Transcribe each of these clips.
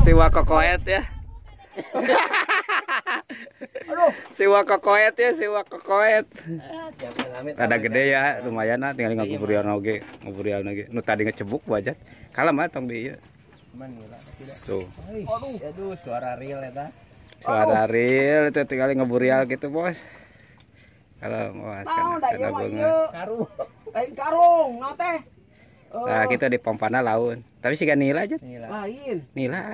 Siwa kokoet ya. Aduh. Siwa kokoet ya, siwa kokoet. Rada gede ya, lumayan lah tinggal ngaburian oge, ngaburian oge. Nu tadi ngecebuk wajar. Kalem mah tong di ieu. Tuh. Aduh, suara real eta. Suara real itu tinggal ngeburial gitu, Bos. Kalau was kana beungeut. Karung. Lain karung, nah teh. Nah, kita di pompana laun. Tapi siga nila aja. Lain. Nila.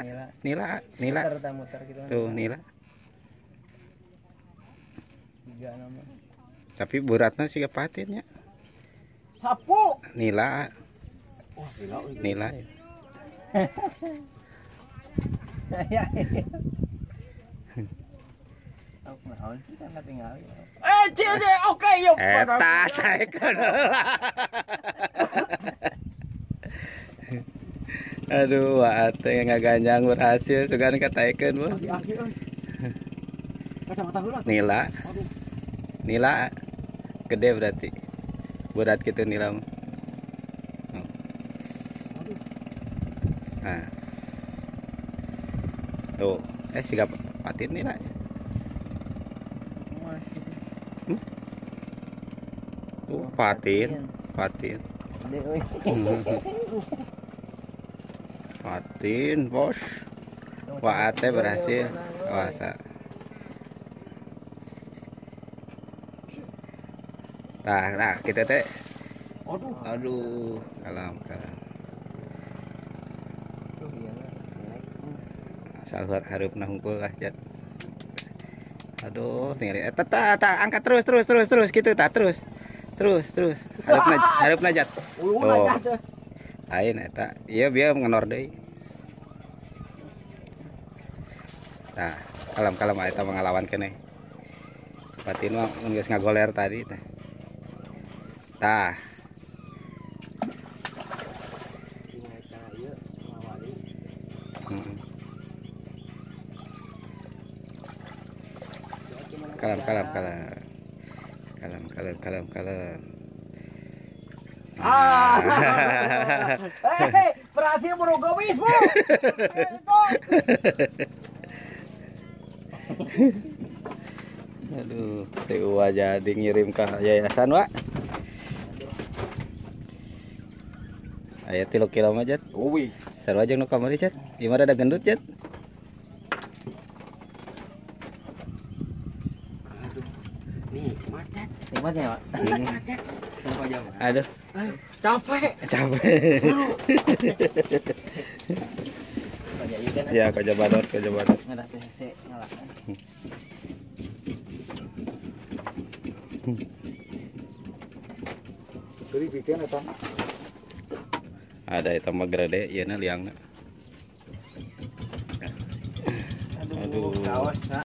Muter gitu. Tuh, nila. Tiga nama. Tapi beratnya siga patinnya. Sapu. Nila. Wah, Nila. Ya. Aku naon sih kan tinggal. Cede oke yuk. Eta taekeun heula. Aduh, ate ngaganjang berhasil sugan kataekeun, Bos. Kacamata heula. Nila. Nila gede berarti. Berat gitu nila mah. Nah. Tuh, siga patin nila. Tuh, patin. Patin, Bos. Wah, ate berhasil. Wasa. Nah, kita teh. Aduh, kalam. Asal harupna hungkul lah, Jat. Aduh, tinggal angkat terus gitu, terus. Harupna Jat. Oh. Lain eta. Iya biar ngenor deui. Nah, kalem eta ngalawan keneh. Patin mah mun geus ngagoler tadi teh. Tah. Kalem. Berhasil monogabis, Bu. Aduh, TU jadi ngirim ke yayasan, Wak. Aya 3 kilo mah, Jat. Uwi. Saru aja nu kamari, Jat. Gimana ada gendut, Jat? Nikmatnya, Pak. Aduh, Capek. Ya, kerja badot. Ngadak THC ngalakan. Tadi bikin eta. Ada eta mah grade ieu na liangna. Aduh, kaos.